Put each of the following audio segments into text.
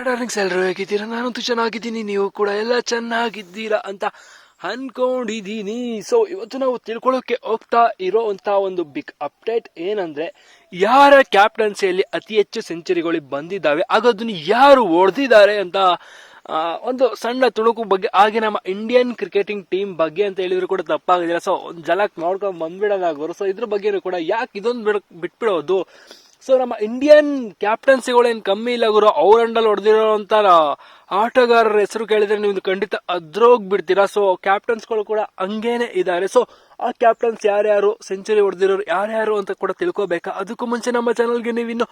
Darlings ಎಲ್ಲರೂ ಹೇಗಿದ್ದೀರಾ? ನಾನಂತೂ ಚೆನ್ನಾಗಿದ್ದೀನಿ, ನೀವು ಕೂಡ ಎಲ್ಲ ಚೆನ್ನಾಗಿದ್ದೀರಾ ಅಂತ ಅನ್ಕೊಂಡಿದ್ದೀನಿ. ಸೊ ಇವತ್ತು ನಾವು ತಿಳ್ಕೊಳ್ಳೋಕೆ ಹೋಗ್ತಾ ಇರೋಂಥ ಒಂದು ಬಿಗ್ ಅಪ್ಡೇಟ್ ಏನಂದ್ರೆ, ಯಾರ ಕ್ಯಾಪ್ಟನ್ಸಿಯಲ್ಲಿ ಅತಿ ಹೆಚ್ಚು ಸೆಂಚುರಿಗಳು ಬಂದಿದ್ದಾವೆ, ಅದನ್ನು ಯಾರು ಹೊಡೆದಿದ್ದಾರೆ ಅಂತ ಒಂದು ಸಣ್ಣ ತುಣುಕು ಬಗ್ಗೆ, ಹಾಗೆ ನಮ್ಮ ಇಂಡಿಯನ್ ಕ್ರಿಕೆಟಿಂಗ್ ಟೀಮ್ ಬಗ್ಗೆ ಅಂತ ಹೇಳಿದ್ರು ಕೂಡ ತಪ್ಪಾಗಿಲ್ಲ. ಸೊ ಒಂದು ಜಲಕ್ ನೋಡ್ಕೊಂಡು ಬಂದ್ಬಿಡೋದಾಗೋರು. ಸೊ ಇದ್ರ ಬಗ್ಗೆ ಕೂಡ ಯಾಕೆ ಇದೊಂದು ಬಿಟ್ಬಿಡೋದು. ಸೊ ನಮ್ಮ ಇಂಡಿಯನ್ ಕ್ಯಾಪ್ಟನ್ಸಿಗಳೇನು ಕಮ್ಮಿ ಇಲ್ಲ ಗುರು. ಅವ್ರ ಅಂಡಲ್ಲಿ ಹೊಡೆದಿರೋಂಥ ಆಟಗಾರರ ಹೆಸರು ಕೇಳಿದ್ರೆ ನೀವು ಖಂಡಿತ ಅದ್ರೋಗ್ಬಿಡ್ತೀರಾ. ಸೊ ಕ್ಯಾಪ್ಟನ್ಸ್ಗಳು ಕೂಡ ಹಂಗೇನೆ ಇದ್ದಾರೆ. ಸೊ ಆ ಕ್ಯಾಪ್ಟನ್ಸ್ ಯಾರ್ಯಾರು, ಸೆಂಚುರಿ ಹೊಡೆದಿರೋರು ಯಾರ್ಯಾರು ಅಂತ ಕೂಡ ತಿಳ್ಕೊಬೇಕಾ. ಅದಕ್ಕೂ ಮುಂಚೆ ನಮ್ಮ ಚಾನಲ್ಗೆ ನೀವಿನ್ನು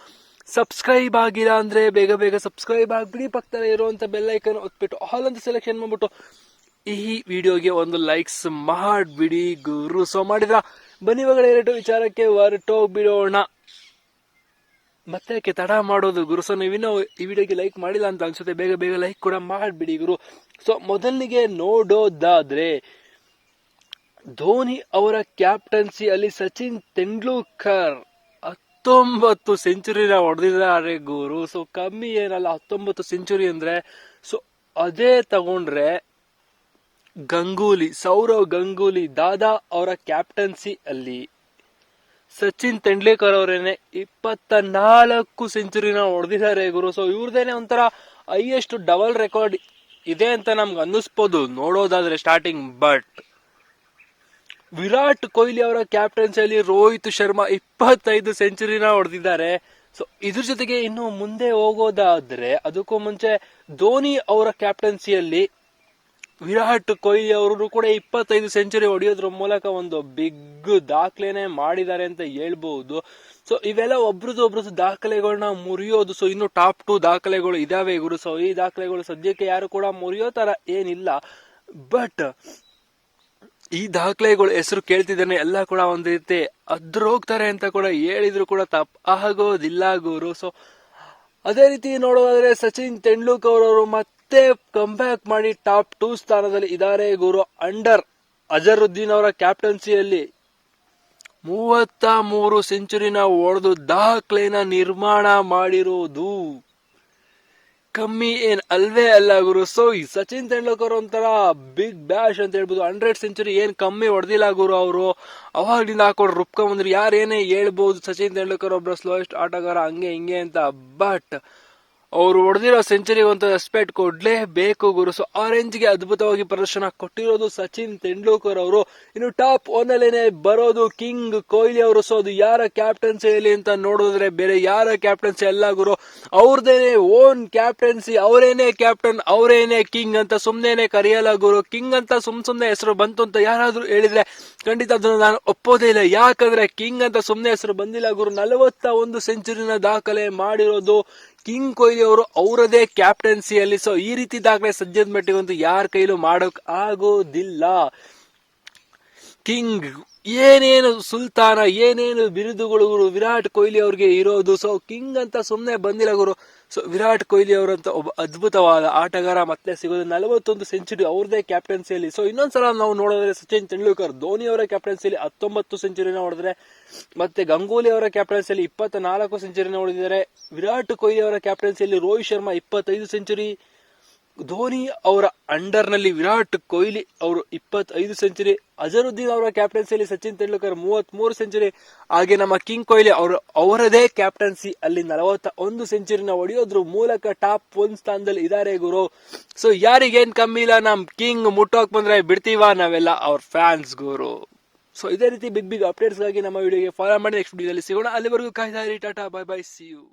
ಸಬ್ಸ್ಕ್ರೈಬ್ ಆಗಿಲ್ಲ ಅಂದ್ರೆ ಬೇಗ ಬೇಗ ಸಬ್ಸ್ಕ್ರೈಬ್ ಆಗಿಬಿಡಿ. ಪಕ್ಕದಲ್ಲಿ ಇರುವಂತ ಬೆಲ್ ಐಕನ್ ಒತ್ಬಿಟ್ಟು ಆಲ್ ಅಂತ ಸೆಲೆಕ್ಷನ್ ಮಾಡ್ಬಿಟ್ಟು ಈ ವಿಡಿಯೋಗೆ ಒಂದು ಲೈಕ್ಸ್ ಮಾಡ್ಬಿಡಿ ಗುರು. ಸೊ ಮಾಡಿದ್ರ ಬನ್ನಿ ಇವಾಗ ಎರಡು ವಿಚಾರಕ್ಕೆ ಹೊರಟೋಗ್ಬಿಡೋಣ. ಮತ್ತೆ ತಡ ಮಾಡೋದು ಗುರು. ಸೊ ನೀವಿನ್ನೂ ಈ ವಿಡಿಯೋಗೆ ಲೈಕ್ ಮಾಡಿಲ್ಲ ಅಂತ ಅನ್ಸುತ್ತೆ, ಬೇಗ ಬೇಗ ಲೈಕ್ ಕೂಡ ಮಾಡ್ಬಿಡಿ ಗುರು. ಸೊ ಮೊದಲಿಗೆ ನೋಡೋದಾದ್ರೆ, ಧೋನಿ ಅವರ ಕ್ಯಾಪ್ಟನ್ಸಿ ಅಲ್ಲಿ ಸಚಿನ್ ತೆಂಡೂಲ್ಕರ್ 19 ಸೆಂಚುರಿನ ಹೊಡೆದಿದ್ದಾರೆ ಗುರು. ಸೊ ಕಮ್ಮಿ ಏನಲ್ಲ 19 ಸೆಂಚುರಿ ಅಂದ್ರೆ. ಸೊ ಅದೇ ತಗೊಂಡ್ರೆ ಗಂಗೂಲಿ, ಸೌರವ್ ಗಂಗೂಲಿ ದಾದಾ ಅವರ ಕ್ಯಾಪ್ಟನ್ಸಿ ಅಲ್ಲಿ ಸಚಿನ್ ತೆಂಡೂಲ್ಕರ್ ಅವರೇನೆ 24 ಸೆಂಚುರಿನ ಹೊಡೆದಿದ್ದಾರೆ ಗುರು. ಸೊ ಇವ್ರದೇನೆ ಒಂಥರ ಹೈಯೆಸ್ಟ್ ಡಬಲ್ ರೆಕಾರ್ಡ್ ಇದೆ ಅಂತ ನಮ್ಗೆ ಅನ್ನಿಸ್ಬೋದು ನೋಡೋದಾದ್ರೆ ಸ್ಟಾರ್ಟಿಂಗ್. ಬಟ್ ವಿರಾಟ್ ಕೊಹ್ಲಿ ಅವರ ಕ್ಯಾಪ್ಟನ್ಸಿಯಲ್ಲಿ ರೋಹಿತ್ ಶರ್ಮಾ 25 ಸೆಂಚುರಿನ ಹೊಡೆದಿದ್ದಾರೆ. ಸೊ ಇದ್ರ ಜೊತೆಗೆ ಇನ್ನು ಮುಂದೆ ಹೋಗೋದಾದ್ರೆ, ಅದಕ್ಕೂ ಮುಂಚೆ ಧೋನಿ ಅವರ ಕ್ಯಾಪ್ಟನ್ಸಿಯಲ್ಲಿ ವಿರಾಟ್ ಕೊಹ್ಲಿ ಅವರು ಕೂಡ 25 ಸೆಂಚುರಿ ಹೊಡೆಯೋದ್ರ ಮೂಲಕ ಒಂದು ಬಿಗ್ ದಾಖಲೆನೆ ಮಾಡಿದ್ದಾರೆ ಅಂತ ಹೇಳ್ಬಹುದು. ಸೊ ಇವೆಲ್ಲ ಒಬ್ರದ್ದು ದಾಖಲೆಗಳನ್ನ ಮುರಿಯೋದು. ಸೊ ಇನ್ನು ಟಾಪ್ 2 ದಾಖಲೆಗಳು ಇದಾವೆ ಗುರು. ಸೊ ಈ ದಾಖಲೆಗಳು ಸದ್ಯಕ್ಕೆ ಯಾರು ಕೂಡ ಮುರಿಯೋ ತರ ಏನಿಲ್ಲ. ಬಟ್ ಈ ದಾಖಲೆಗಳು ಹೆಸರು ಕೇಳ್ತಿದ್ದಾನೆ ಎಲ್ಲ ಕೂಡ ಒಂದ್ ರೀತಿ ಅದ್ರೋಗ್ತಾರೆ ಅಂತ ಕೂಡ ಹೇಳಿದ್ರು ಕೂಡ ತಪ್ಪಾಗೋದಿಲ್ಲ ಗುರು. ಸೊ ಅದೇ ರೀತಿ ನೋಡೋದಾದ್ರೆ ಸಚಿನ್ ತೆಂಡೂಲ್ಕರ್ ಅವರು ಮತ್ತೆ ಕಂಬ್ಯಾಕ್ ಮಾಡಿ ಟಾಪ್ 2 ಸ್ಥಾನದಲ್ಲಿ ಇದ್ದಾರೆ ಗುರು. ಅಂಡರ್ ಅಜರುದ್ದೀನ್ ಅವರ ಕ್ಯಾಪ್ಟನ್ಸಿಯಲ್ಲಿ 33 ಸೆಂಚುರಿನ ಹೊಡೆದು ದಾಖಲೆನ ನಿರ್ಮಾಣ ಮಾಡಿರೋದು ಕಮ್ಮಿ ಏನ್ ಅಲ್ವೇ ಅಲ್ಲ ಗುರು. ಸೊ ಈ ಸಚಿನ್ ತೆಂಡೂಲ್ಕರ್ ಒಂಥರ ಬಿಗ್ ಬ್ಯಾಶ್ ಅಂತ ಹೇಳ್ಬೋದು. 100 ಸೆಂಚುರಿ ಏನ್ ಕಮ್ಮಿ ಹೊಡೆದಿಲ್ಲ ಗುರು. ಅವರು ಅವಾಗ್ಲಿಂದ ಹಾಕೊಂಡು ರುಬ್ಕೊಂಡ್ಬಂದ್ರು. ಯಾರೇನೇ ಹೇಳ್ಬಹುದು ಸಚಿನ್ ತೆಂಡೂಲ್ಕರ್ ಒಬ್ಬರ ಸ್ಲೋಯೆಸ್ಟ್ ಆಟಗಾರ ಹಂಗೆ ಹಿಂಗೆ ಅಂತ. ಬಟ್ ಅವರು ಹೊಡೆದಿರೋ ಸೆಂಚುರಿ ಒಂದು ರೆಸ್ಪೆಕ್ಟ್ ಕೊಡ್ಲೇಬೇಕು ಗುರು. ಸೊ ಆರೆಂಜ್ಗೆ ಅದ್ಭುತವಾಗಿ ಪ್ರದರ್ಶನ ಕೊಟ್ಟಿರೋದು ಸಚಿನ್ ತೆಂಡೂಲ್ಕರ್ ಅವರು. ಇನ್ನು ಟಾಪ್ 1 ಅಲ್ಲೇನೆ ಬರೋದು ಕಿಂಗ್ ಕೊಹ್ಲಿ ಅವರು. ಸೊ ಅದು ಯಾರ ಕ್ಯಾಪ್ಟನ್ಸಿಯಲ್ಲಿ ಅಂತ ನೋಡಿದ್ರೆ ಬೇರೆ ಯಾರ ಕ್ಯಾಪ್ಟನ್ಸಿ ಅಲ್ಲ ಗುರು, ಅವ್ರದೇನೆ ಓನ್ ಕ್ಯಾಪ್ಟನ್ಸಿ. ಅವರೇನೆ ಕ್ಯಾಪ್ಟನ್, ಅವರೇನೆ ಕಿಂಗ್ ಅಂತ ಸುಮ್ನೆ ಕರೆಯಲ್ಲ ಗುರು. ಕಿಂಗ್ ಅಂತ ಸುಮ್ನೆ ಹೆಸರು ಬಂತು ಅಂತ ಯಾರಾದ್ರೂ ಹೇಳಿದ್ರೆ ಖಂಡಿತ ಅದನ್ನು ನಾನು ಒಪ್ಪೋದೇ ಇಲ್ಲ. ಯಾಕಂದ್ರೆ ಕಿಂಗ್ ಅಂತ ಸುಮ್ನೆ ಹೆಸರು ಬಂದಿಲ್ಲ ಗುರು. 41 ಸೆಂಚುರಿನ ದಾಖಲೆ ಮಾಡಿರೋದು ಕಿಂಗ್ ಕೊಹ್ಲಿ ಅವರು ಅವರದೇ ಕ್ಯಾಪ್ಟನ್ಸಿಯಲ್ಲಿ. ಸೊ ಈ ರೀತಿ ದಾಖಲೆ ಸದ್ಯದ ಮಟ್ಟಿಗಂತೂ ಯಾರ ಕೈಲೂ ಮಾಡೋಕ್ ಆಗೋದಿಲ್ಲ. ಕಿಂಗ್ ಏನೇನು ಸುಲ್ತಾನ, ಏನೇನು ಬಿರುದುಗಳು ಗುರು ವಿರಾಟ್ ಕೊಹ್ಲಿ ಅವ್ರಿಗೆ ಇರೋದು. ಸೊ ಕಿಂಗ್ ಅಂತ ಸುಮ್ನೆ ಬಂದಿಲ್ಲ ಗುರು. ಸೊ ವಿರಾಟ್ ಕೊಹ್ಲಿ ಅವರಂತ ಒಬ್ಬ ಅದ್ಭುತವಾದ ಆಟಗಾರ ಮತ್ತೆ ಸಿಗೋದು. 41 ಸೆಂಚುರಿ ಅವ್ರದೇ ಕ್ಯಾಪ್ಟನ್ಸಿಯಲ್ಲಿ. ಸೊ ಇನ್ನೊಂದ್ಸಲ ನಾವು ನೋಡಿದ್ರೆ ಸಚಿನ್ ತೆಂಡೂಲ್ಕರ್ ಧೋನಿ ಅವರ ಕ್ಯಾಪ್ಟನ್ಸಿಯಲ್ಲಿ 19 ಸೆಂಚುರಿನ ಹೊಡೆದ್ರೆ, ಮತ್ತೆ ಗಂಗೂಲಿ ಅವರ ಕ್ಯಾಪ್ಟನ್ಸಿಯಲ್ಲಿ 24 ಸೆಂಚುರಿನ ಹೊಡೆದಿದ್ದಾರೆ. ವಿರಾಟ್ ಕೊಹ್ಲಿ ಅವರ ಕ್ಯಾಪ್ಟನ್ಸಿಯಲ್ಲಿ ರೋಹಿತ್ ಶರ್ಮಾ 25 ಸೆಂಚುರಿ. ಧೋನಿ ಅವರ ಅಂಡರ್ ನಲ್ಲಿ ವಿರಾಟ್ ಕೊಹ್ಲಿ ಅವರು 25 ಸೆಂಚುರಿ. ಅಜರುದ್ದೀನ್ ಅವರ ಕ್ಯಾಪ್ಟನ್ಸಿಯಲ್ಲಿ ಸಚಿನ್ ತೆಂಡೂಲ್ಕರ್ 33 ಸೆಂಚುರಿ. ಹಾಗೆ ನಮ್ಮ ಕಿಂಗ್ ಕೊಹ್ಲಿ ಅವರು ಅವರದೇ ಕ್ಯಾಪ್ಟನ್ಸಿ ಅಲ್ಲಿ 41 ಸೆಂಚುರಿನ ಹೊಡೆಯೋದ್ರ ಮೂಲಕ ಟಾಪ್ 1 ಸ್ಥಾನದಲ್ಲಿ ಇದ್ದಾರೆ ಗುರು. ಸೊ ಯಾರಿಗೇನ್ ಕಮ್ಮಿ ಇಲ್ಲ. ನಮ್ ಕಿಂಗ್ ಮುಟ್ಟೋಕ್ ಬಂದ್ರೆ ಬಿಡ್ತೀವ ನಾವೆಲ್ಲ ಅವ್ರ ಫ್ಯಾನ್ಸ್ ಗುರು. ಸೊ ಇದೇ ರೀತಿ ಬಿಗ್ ಅಪ್ಡೇಟ್ಸ್ ಗಾಗಿ ನಮ್ಮ ವಿಡಿಯೋಗೆ ಫಾಲೋ ಮಾಡಿ. ನೆಕ್ಸ್ಟ್ ವಿಡಿಯೋದಲ್ಲಿ ಸಿಗೋಣ. ಅಲ್ಲಿವರೆಗೂ ಕಾಯ್ತಾ ಇರಿ. Tata, bye bye, see you.